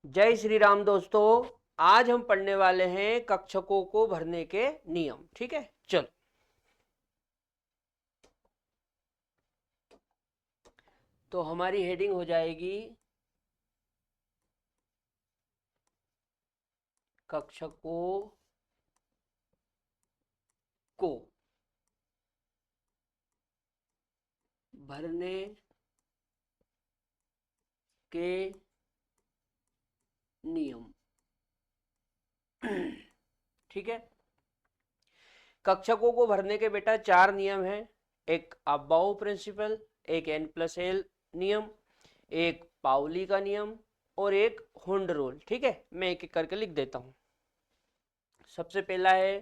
जय श्री राम दोस्तों। आज हम पढ़ने वाले हैं कक्षकों को भरने के नियम। ठीक है, चलो। तो हमारी हेडिंग हो जाएगी कक्षकों को भरने के नियम। ठीक है, कक्षकों को भरने के बेटा चार नियम हैं। एक अबाउ प्रिंसिपल, एक n+l नियम, एक पाउली का नियम और एक हुंड रूल। ठीक है, मैं एक एक करके लिख देता हूं। सबसे पहला है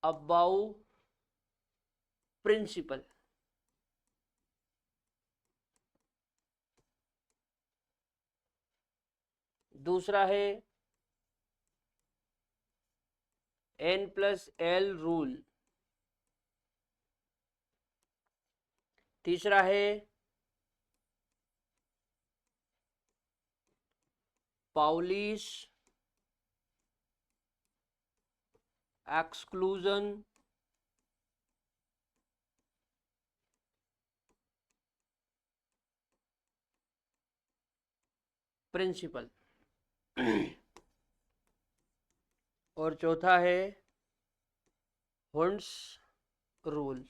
अबाउ प्रिंसिपल। दूसरा है n+l रूल। तीसरा है पाउलिस एक्सक्लूजन प्रिंसिपल। और चौथा है हुंड्स रूल।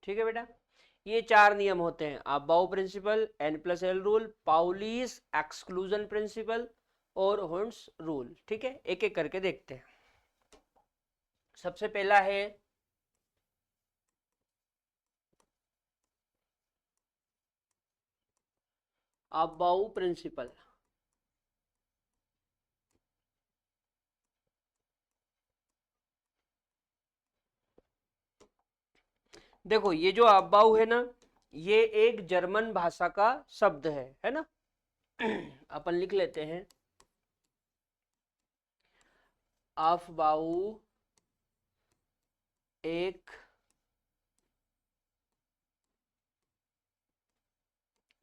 ठीक है बेटा, ये चार नियम होते हैं: Aufbau principle, n+l rule, Pauli's exclusion principle और हुंड्स रूल। ठीक है, एक एक करके देखते हैं। सबसे पहला है अबाउ प्रिंसिपल। देखो, ये जो अबाउ है ना, ये एक जर्मन भाषा का शब्द है ना। अपन लिख लेते हैं अफबाऊ एक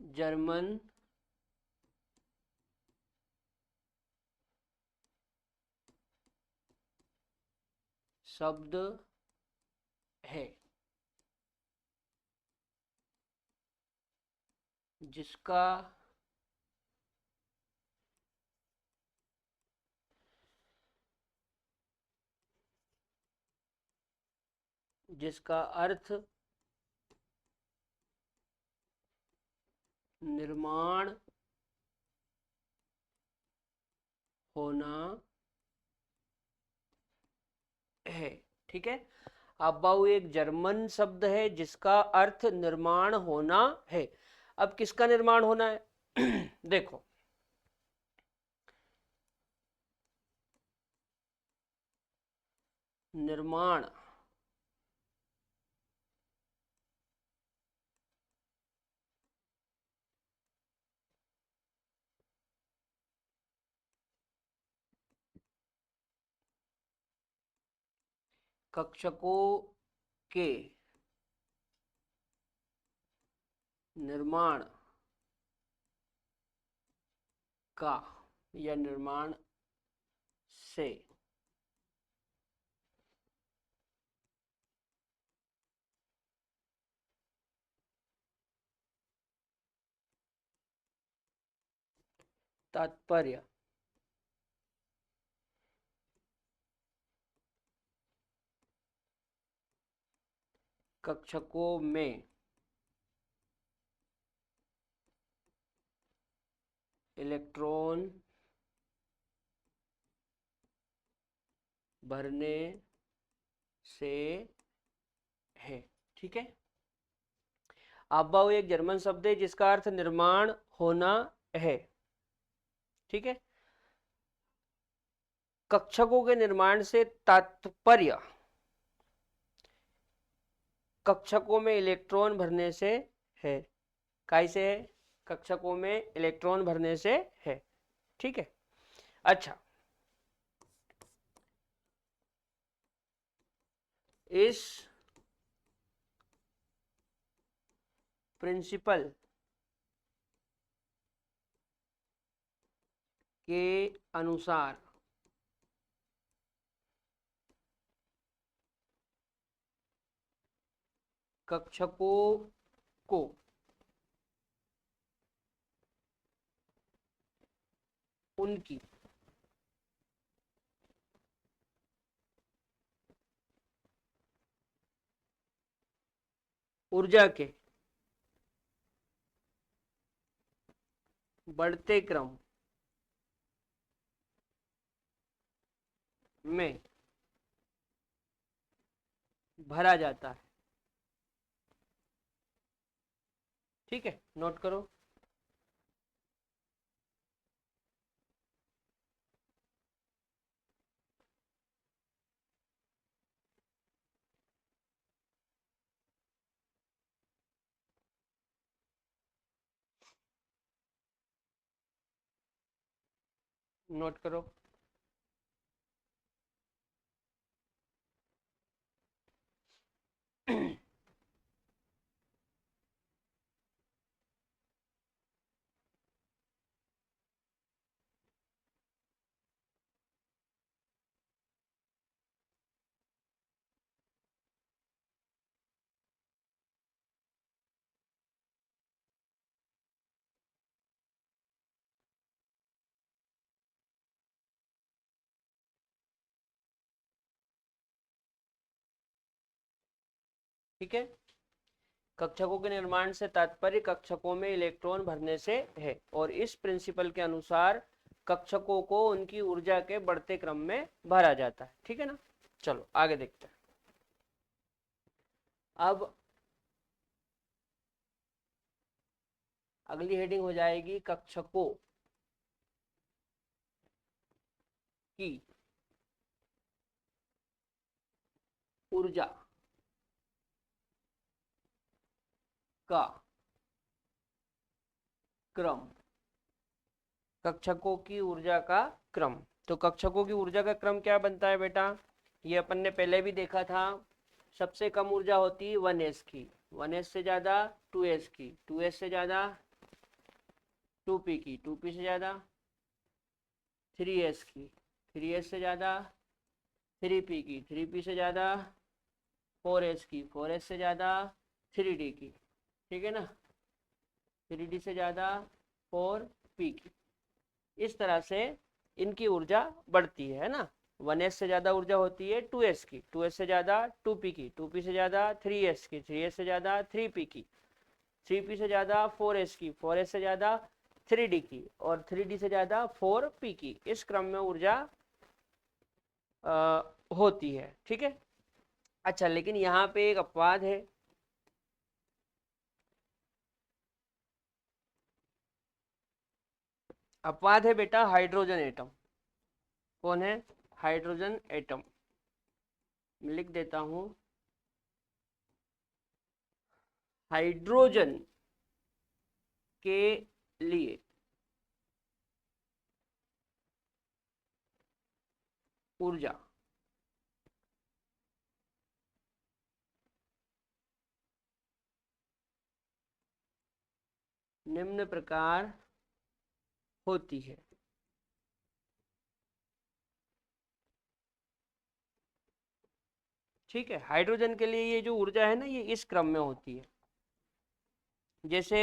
जर्मन शब्द है जिसका जिसका अर्थ निर्माण होना है। ठीक है, अबाउ एक जर्मन शब्द है जिसका अर्थ निर्माण होना है। अब किसका निर्माण होना है? देखो, निर्माण कक्षकों के निर्माण का या निर्माण से तात्पर्य कक्षकों में इलेक्ट्रॉन भरने से है। ठीक है, अबाउ एक जर्मन शब्द है जिसका अर्थ निर्माण होना है। ठीक है, कक्षकों के निर्माण से तात्पर्य कक्षकों में इलेक्ट्रॉन भरने से है। कैसे है? कक्षकों में इलेक्ट्रॉन भरने से है। ठीक है, अच्छा, इस प्रिंसिपल के अनुसार कक्षकों को उनकी ऊर्जा के बढ़ते क्रम में भरा जाता है। ठीक है, नोट करो। नोट करो। ठीक है, कक्षकों के निर्माण से तात्पर्य कक्षकों में इलेक्ट्रॉन भरने से है और इस प्रिंसिपल के अनुसार कक्षकों को उनकी ऊर्जा के बढ़ते क्रम में भरा जाता है। ठीक है ना, चलो आगे देखते हैं। अब अगली हेडिंग हो जाएगी कक्षकों की ऊर्जा का क्रम। कक्षकों की ऊर्जा का क्रम, तो कक्षकों की ऊर्जा का क्रम क्या बनता है बेटा, ये अपन ने पहले भी देखा था। सबसे कम ऊर्जा होती है 1s की, 1s से ज्यादा 2s की, 2s से ज्यादा 2p की, 2p से ज्यादा 3s की, 3s से ज्यादा 3p की, 3p से ज्यादा 4s की, 4s से ज्यादा 3d की। ठीक है ना, 3d से ज्यादा 4p की। इस तरह से इनकी ऊर्जा बढ़ती है ना। 1s से ज्यादा ऊर्जा होती है 2s की, 2s से ज्यादा 2p की, 2p से ज्यादा 3s की, 3s से ज्यादा 3p की, 3p से ज्यादा 4s की, 4s से ज्यादा 3d की और 3d से ज्यादा 4p की। इस क्रम में ऊर्जा होती है। ठीक है, अच्छा लेकिन यहाँ पे एक अपवाद है। अपवाद है बेटा हाइड्रोजन एटम। कौन है? Hydrogen atom. लिख देता हूं, हाइड्रोजन के लिए ऊर्जा निम्न प्रकार होती है। ठीक है, हाइड्रोजन के लिए ये जो ऊर्जा है ना, ये इस क्रम में होती है। जैसे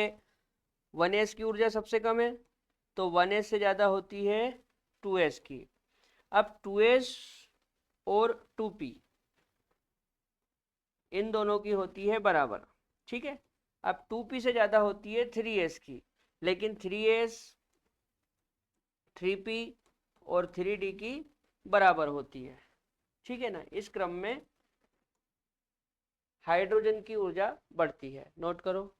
1s की ऊर्जा सबसे कम है, तो 1s से ज्यादा होती है 2s की। अब 2s और 2p इन दोनों की होती है बराबर। ठीक है, अब 2p से ज्यादा होती है 3s की, लेकिन 3s 3p और 3d की बराबर होती है। ठीक है ना, इस क्रम में हाइड्रोजन की ऊर्जा बढ़ती है। नोट करो।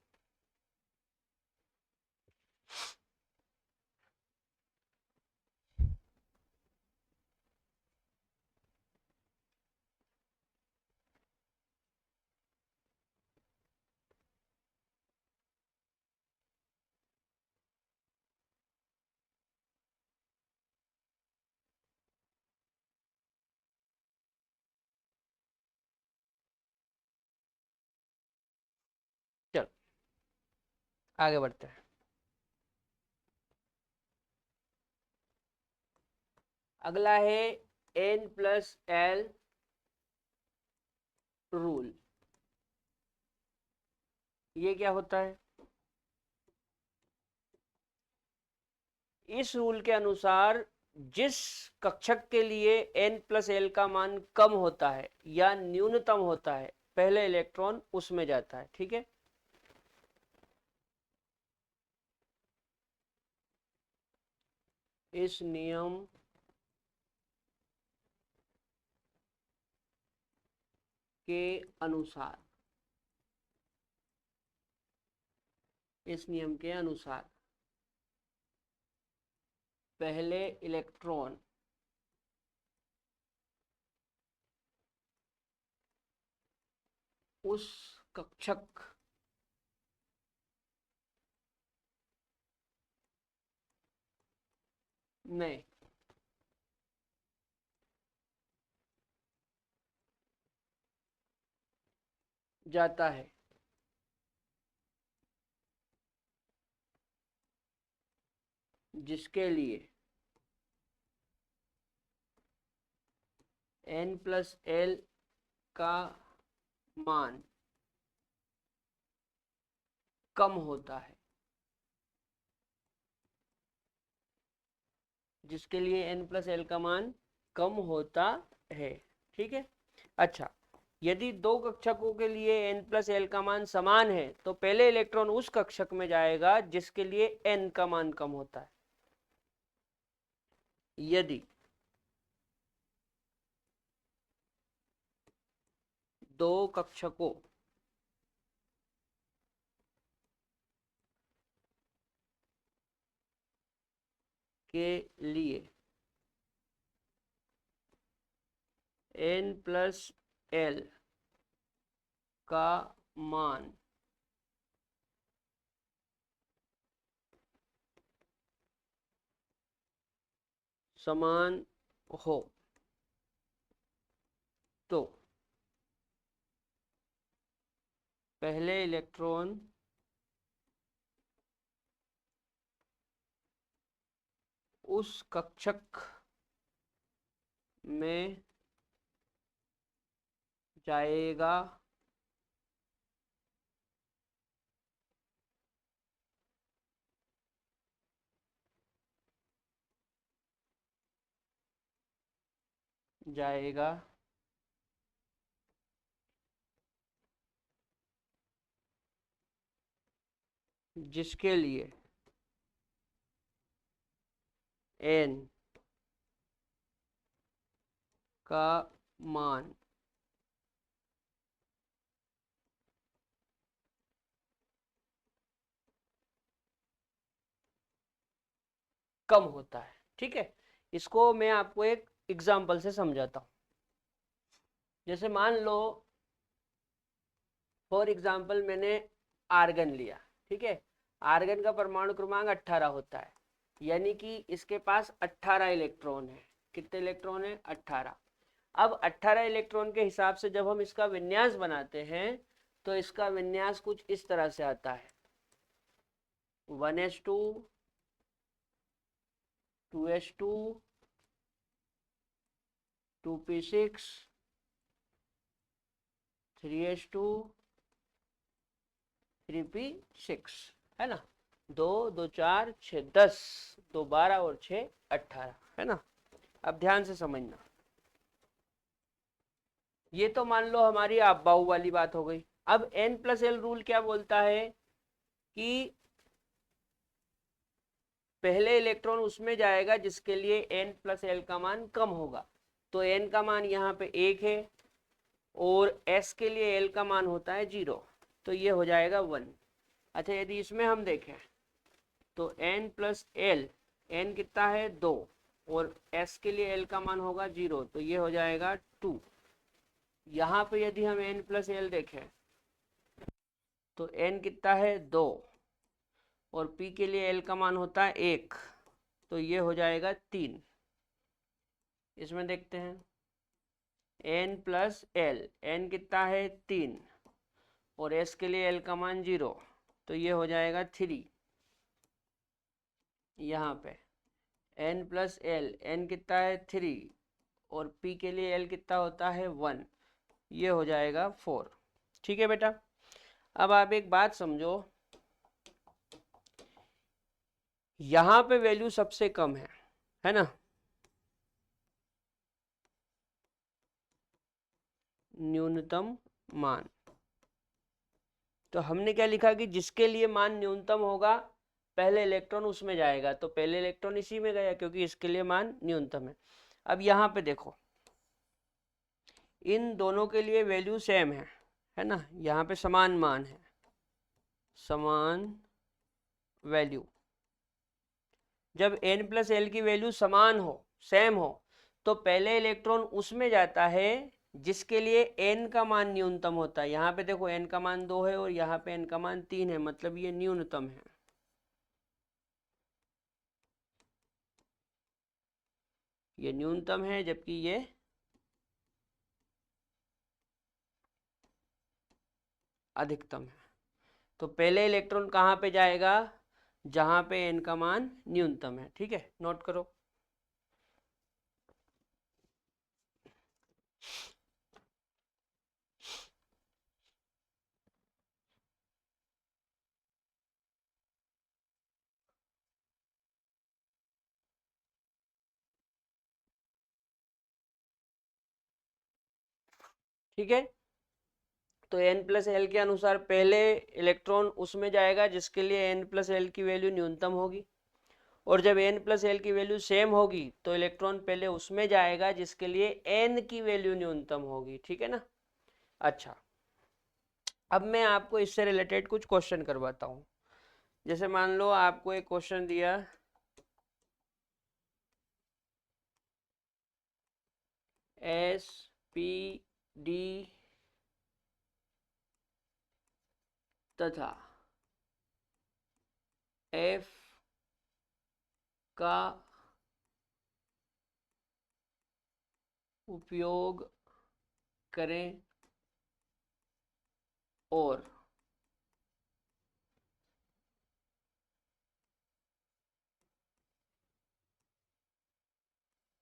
चलो आगे बढ़ते हैं। अगला है n+l रूल। ये क्या होता है? इस रूल के अनुसार जिस कक्षक के लिए n+l का मान कम होता है या न्यूनतम होता है, पहले इलेक्ट्रॉन उसमें जाता है। ठीक है, इस नियम के अनुसार, इस नियम के अनुसार पहले इलेक्ट्रॉन उस कक्षक में जाता है जिसके लिए n+l का मान कम होता है, जिसके लिए n+l का मान कम होता है। ठीक है, अच्छा, यदि दो कक्षकों के लिए n+l का मान समान है तो पहले इलेक्ट्रॉन उस कक्षक में जाएगा जिसके लिए n का मान कम होता है। यदि दो कक्षकों के लिए n+l का मान समान हो तो पहले इलेक्ट्रॉन उस कक्षक में जाएगा जाएगा जिसके लिए n का मान कम होता है। ठीक है, इसको मैं आपको एक एग्जांपल से समझाता हूं। जैसे मान लो फॉर एग्जांपल मैंने आर्गन लिया। ठीक है, आर्गन का परमाणु क्रमांक 18 होता है, यानी कि इसके पास 18 इलेक्ट्रॉन है। कितने इलेक्ट्रॉन है? 18। अब 18 इलेक्ट्रॉन के हिसाब से जब हम इसका विन्यास बनाते हैं तो इसका विन्यास कुछ इस तरह से आता है: 1s2 2s2 2p6 3s2 3p6, है ना। 2 2 4 6 10, 2 12 और 6 18, है ना। अब ध्यान से समझना, ये तो मान लो हमारी आपबाऊ वाली बात हो गई। अब n+l रूल क्या बोलता है कि पहले इलेक्ट्रॉन उसमें जाएगा जिसके लिए n+l का मान कम होगा। तो n का मान यहाँ पे 1 है और s के लिए l का मान होता है 0, तो ये हो जाएगा 1। अच्छा, यदि इसमें हम देखें तो n+l, n कितना है? 2, और s के लिए l का मान होगा 0, तो ये हो जाएगा 2। यहाँ पे यदि हम n+l देखें तो n कितना है? 2, और p के लिए l का मान होता है 1, तो ये हो जाएगा 3। इसमें देखते हैं n+l, n कितना है? 3, और s के लिए l का मान 0, तो ये हो जाएगा 3। यहाँ पे n प्लस एल, n कितना है 3 और p के लिए l कितना होता है 1, ये हो जाएगा 4। ठीक है बेटा, अब आप एक बात समझो, यहां पे वैल्यू सबसे कम है ना, न्यूनतम मान। तो हमने क्या लिखा कि जिसके लिए मान न्यूनतम होगा पहले इलेक्ट्रॉन उसमें जाएगा, तो पहले इलेक्ट्रॉन इसी में गया क्योंकि इसके लिए मान न्यूनतम है। अब यहाँ पे देखो, इन दोनों के लिए वैल्यू सेम है ना, यहाँ पे समान मान है, समान वैल्यू। जब n प्लस एल की वैल्यू समान हो, सेम हो, तो पहले इलेक्ट्रॉन उसमें जाता है जिसके लिए n का मान न्यूनतम होता है। यहाँ पे देखो n का मान 2 है और यहाँ पे n का मान 3 है, मतलब ये न्यूनतम है। ये न्यूनतम है जबकि ये अधिकतम है। तो पहले इलेक्ट्रॉन कहाँ पे जाएगा, जहाँ पे n का मान न्यूनतम है। ठीक है, नोट करो। ठीक है, तो n प्लस एल के अनुसार पहले इलेक्ट्रॉन उसमें जाएगा जिसके लिए n प्लस एल की वैल्यू न्यूनतम होगी, और जब n प्लस एल की वैल्यू सेम होगी तो इलेक्ट्रॉन पहले उसमें जाएगा जिसके लिए n की वैल्यू न्यूनतम होगी। ठीक है ना। अच्छा, अब मैं आपको इससे रिलेटेड कुछ क्वेश्चन करवाता हूँ। जैसे मान लो आपको एक क्वेश्चन दिया, एस पी डी तथा एफ का उपयोग करें और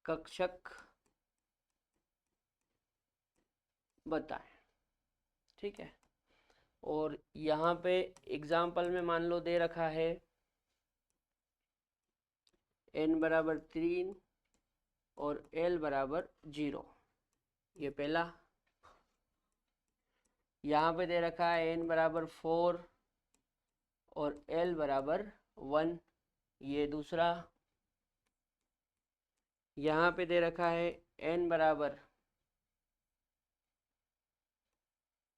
कक्षक बताएं। ठीक है, और यहाँ पे एग्जाम्पल में मान लो दे रखा है n बराबर 3 और l बराबर 0, ये पहला। यहाँ पे दे रखा है n बराबर 4 और l बराबर 1, ये दूसरा। यहाँ पे दे रखा है n बराबर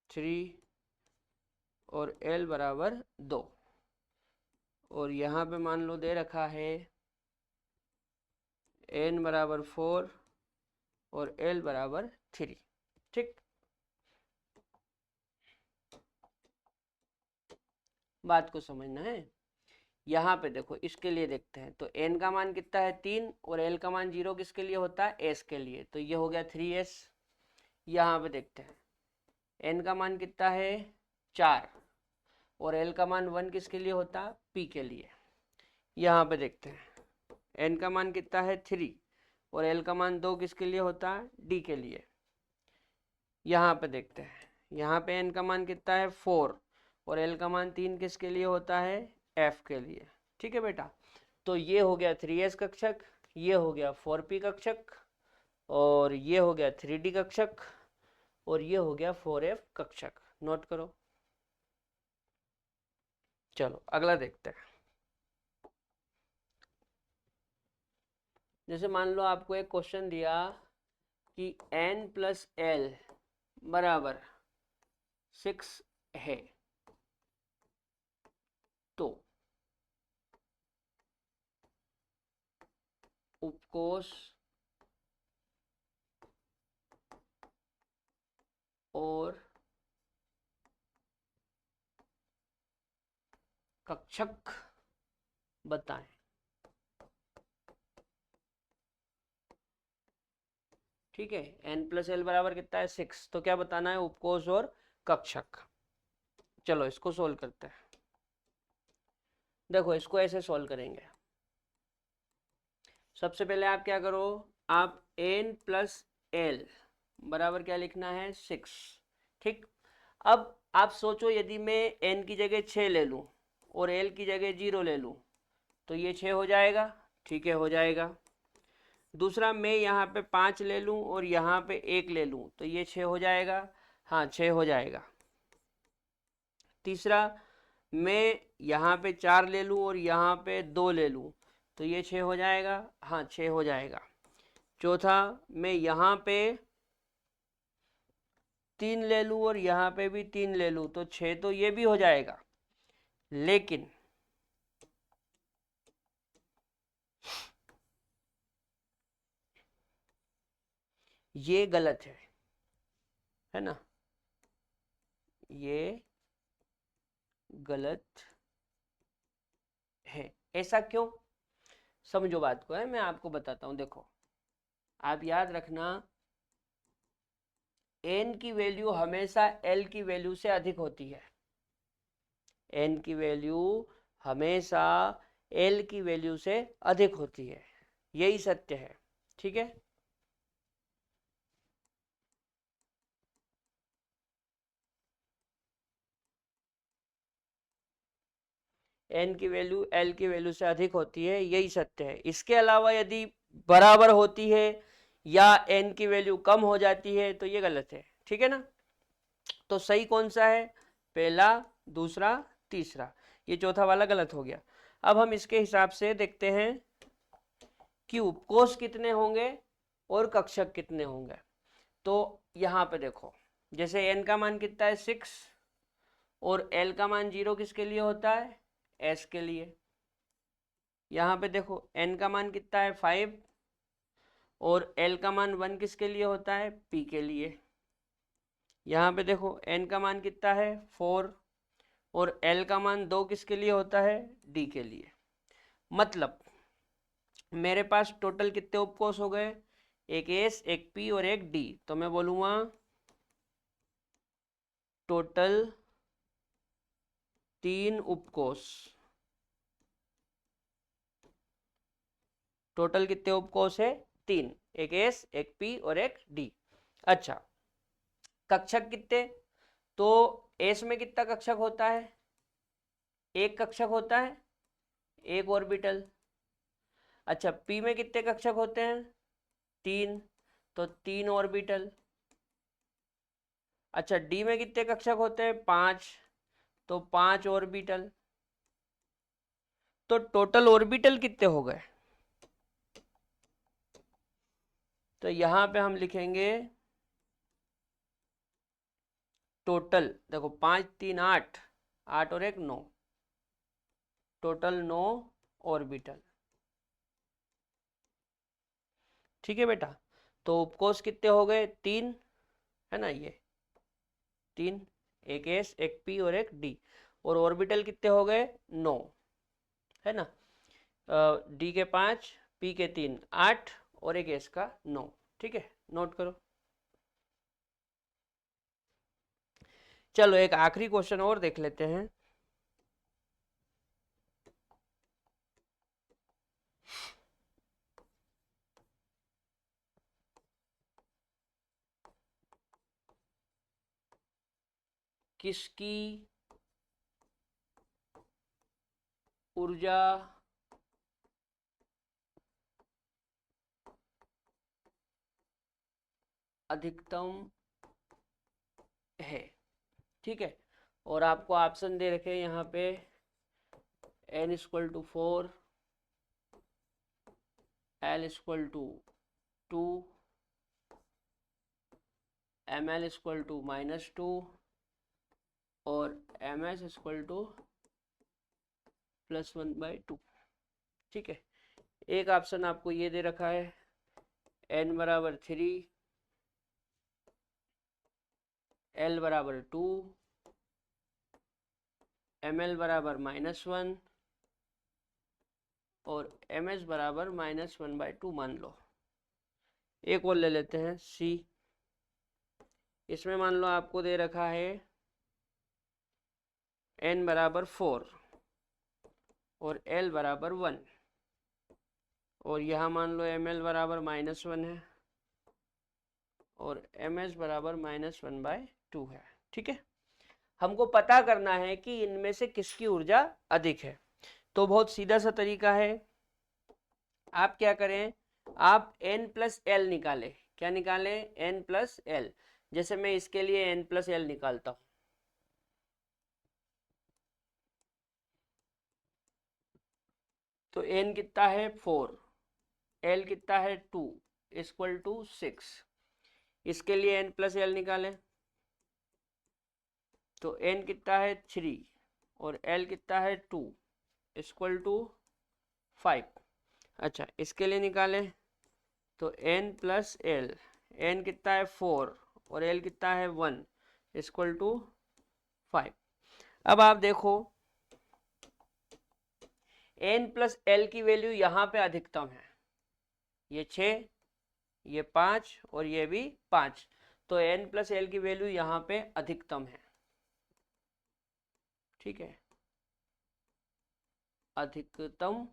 3 और l बराबर 2, और यहाँ पे मान लो दे रखा है n बराबर 4 और l बराबर 3। ठीक, बात को समझना है। यहाँ पे देखो, इसके लिए देखते हैं, तो n का मान कितना है 3 और l का मान 0 किसके लिए होता है, s के लिए, तो ये हो गया 3s। यहाँ पे देखते हैं n का मान कितना है 4 और l का मान 1 किसके लिए होता है, p के लिए। यहाँ पे देखते हैं n का मान कितना है 3 और l का मान 2 किसके लिए होता है, d के लिए। यहाँ पे देखते हैं, यहाँ पे n का मान कितना है 4 और l का मान 3 किसके लिए होता है, f के लिए। ठीक है बेटा, तो ये हो गया 3s कक्षक, ये हो गया 4p कक्षक, और ये हो गया 3d कक्षक, और ये हो गया 4f कक्षक। नोट करो। चलो अगला देखते हैं। जैसे मान लो आपको एक क्वेश्चन दिया कि n प्लस एल बराबर 6 है, तो उपकोष और कक्षक बताएं। ठीक है, n प्लस एल बराबर कितना है 6, तो क्या बताना है, उपकोष और कक्षक। चलो इसको सोल्व करते हैं। देखो इसको ऐसे सोल्व करेंगे, सबसे पहले आप क्या करो, आप n प्लस एल बराबर क्या लिखना है 6। ठीक, अब आप सोचो यदि मैं n की जगह 6 ले लूँ और l की जगह 0 ले लूँ तो ये 6 हो जाएगा। ठीक है, हो जाएगा। दूसरा, मैं यहाँ पे 5 ले लूँ और यहाँ पे 1 ले लूँ तो ये 6 हो जाएगा। हाँ, 6 हो जाएगा। तीसरा, मैं यहाँ पे 4 ले लूँ और यहाँ पे 2 ले लूँ तो ये 6 हो जाएगा। हाँ, 6 हो जाएगा। चौथा, मैं यहाँ पे 3 ले लूँ और यहाँ पे भी 3 ले लूँ तो 6 तो ये भी हो जाएगा। लेकिन ये गलत है ना, ये गलत है। ऐसा क्यों, समझो बात को, है मैं आपको बताता हूँ। देखो, आप याद रखना, n की वैल्यू हमेशा l की वैल्यू से अधिक होती है। n की वैल्यू हमेशा l की वैल्यू से अधिक होती है, यही सत्य है। ठीक है, n की वैल्यू l की वैल्यू से अधिक होती है, यही सत्य है। इसके अलावा यदि बराबर होती है या n की वैल्यू कम हो जाती है तो ये गलत है। ठीक है ना, तो सही कौन सा है, पहला, दूसरा, तीसरा। ये चौथा वाला गलत हो गया। अब हम इसके हिसाब से देखते हैं कि उपकोष कितने होंगे और कक्षक कितने होंगे। तो यहाँ पे देखो, जैसे n का मान कितना है 6 और l का मान 0 किसके लिए होता है, s के लिए। यहाँ पे देखो n का मान कितना है 5 और l का मान 1 किसके लिए होता है, p के लिए। यहाँ पे देखो n का मान कितना है 4 और l का मान 2 किसके लिए होता है, d के लिए। मतलब मेरे पास टोटल कितने उपकोष हो गए, एक s, एक p और एक d। तो मैं बोलूँगा टोटल 3 उपकोष। टोटल कितने उपकोष है, 3, एक s, एक p और एक d। अच्छा, कक्षक कितने, तो s में कितना कक्षक होता है, एक कक्षक होता है, एक ऑर्बिटल। अच्छा, p में कितने कक्षक होते हैं, 3, तो 3 ऑर्बिटल। अच्छा, d में कितने कक्षक होते हैं, 5, तो 5 ऑर्बिटल। तो टोटल ऑर्बिटल कितने हो गए, तो यहां पे हम लिखेंगे टोटल, देखो 5 3 8, 8 और 1 9, टोटल 9 ऑर्बिटल। ठीक है बेटा, तो उपकोष कितने हो गए, 3, है ना, ये 3, एक s, एक p और एक d। और ऑर्बिटल कितने हो गए, 9, है ना। d के 5, p के 3, 8 और एक s का 9। ठीक है, नोट करो। चलो एक आखिरी क्वेश्चन और देख लेते हैं। किसकी ऊर्जा अधिकतम है। ठीक है, और आपको ऑप्शन दे रखे हैं यहाँ पे, n = 4, l = 2, ml = -2 और ms = +1/2। ठीक है, एक ऑप्शन आपको ये दे रखा है n = 3, l = 2, ml = -1 और ms = -1/2 मान लो। एक और ले लेते हैं c, इसमें मान लो आपको दे रखा है n = 4 और l = 1 और यहाँ मान लो ml बराबर -1 है और ms बराबर -1/2 है। ठीक है, हमको पता करना है कि इनमें से किसकी ऊर्जा अधिक है। तो बहुत सीधा सा तरीका है, आप क्या करें, आप n+l निकालें। क्या निकालें? n+l। जैसे मैं इसके लिए n+l निकालता हूं, तो n कितना है 4, l कितना है 2, इक्वल टू 6। इसके लिए n+l निकालें, तो n कितना है 3 और l कितना है 2, इक्वल टू 5। अच्छा, इसके लिए निकालें तो n+l, n कितना है 4 और l कितना है 1, इक्वल टू 5। अब आप देखो n+l की वैल्यू यहाँ पे अधिकतम है, ये 6, ये 5 और ये भी 5, तो n+l की वैल्यू यहाँ पे अधिकतम है। ठीक है, अधिकतम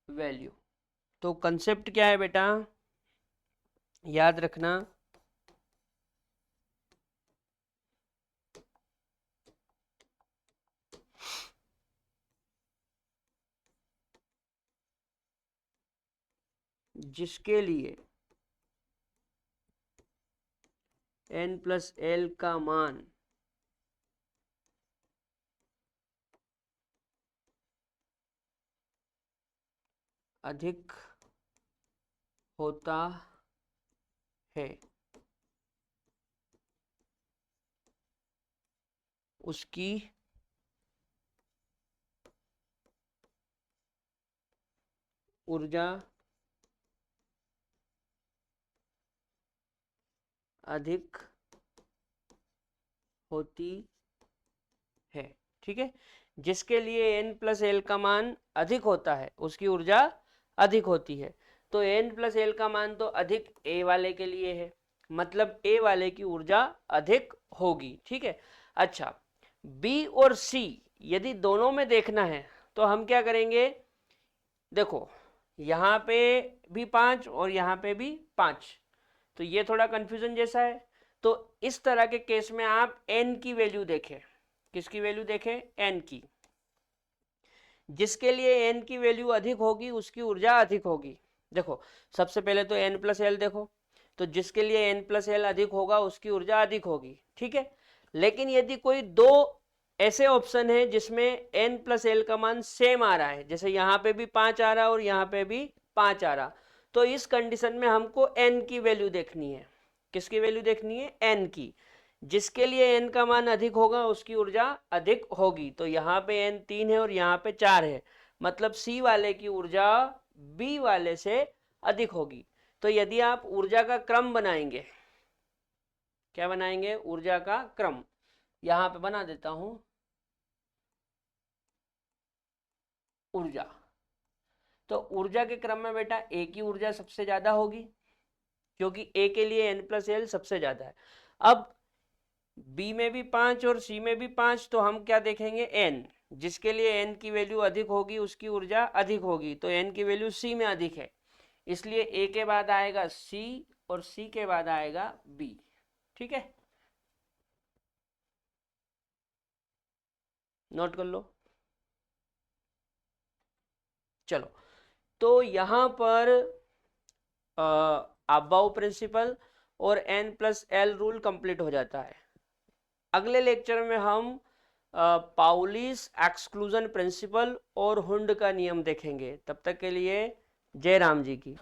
वैल्यू। तो कंसेप्ट क्या है बेटा, याद रखना, जिसके लिए n+l का मान अधिक होता है, उसकी ऊर्जा अधिक होती है। ठीक है, जिसके लिए n+l का मान अधिक होता है उसकी ऊर्जा अधिक होती है। तो n+l का मान तो अधिक a वाले के लिए है, मतलब a वाले की ऊर्जा अधिक होगी। ठीक है, अच्छा b और c यदि दोनों में देखना है तो हम क्या करेंगे, देखो यहाँ पे भी 5 और यहाँ पे भी 5, तो ये थोड़ा कंफ्यूजन जैसा है। तो इस तरह के केस में आप n की वैल्यू देखें, किसकी वैल्यू देखें, n की। जिसके लिए n की वैल्यू अधिक होगी उसकी ऊर्जा अधिक होगी। देखो सबसे पहले तो n+l देखो, तो जिसके लिए n+l अधिक होगा उसकी ऊर्जा अधिक होगी। ठीक है, लेकिन यदि कोई दो ऐसे ऑप्शन है जिसमें n+l का मान सेम आ रहा है, जैसे यहाँ पे भी 5 आ रहा और यहाँ पे भी 5 आ रहा, तो इस कंडीशन में हमको n की वैल्यू देखनी है। किसकी वैल्यू देखनी है, n की। जिसके लिए n का मान अधिक होगा उसकी ऊर्जा अधिक होगी। तो यहाँ पे n 3 है और यहाँ पे 4 है, मतलब c वाले की ऊर्जा b वाले से अधिक होगी। तो यदि आप ऊर्जा का क्रम बनाएंगे, क्या बनाएंगे, ऊर्जा का क्रम, यहां पे बना देता हूं ऊर्जा। तो ऊर्जा के क्रम में बेटा a की ऊर्जा सबसे ज्यादा होगी, क्योंकि a के लिए n+l सबसे ज्यादा है। अब b में भी 5 और c में भी 5, तो हम क्या देखेंगे, n, जिसके लिए n की वैल्यू अधिक होगी उसकी ऊर्जा अधिक होगी, तो n की वैल्यू c में अधिक है, इसलिए a के बाद आएगा c और c के बाद आएगा b। ठीक है, नोट कर लो। चलो, तो यहां पर अबाउ प्रिंसिपल और n+l रूल कंप्लीट हो जाता है। अगले लेक्चर में हम पाउलिस एक्सक्लूजन प्रिंसिपल और हुंड का नियम देखेंगे। तब तक के लिए जय राम जी की।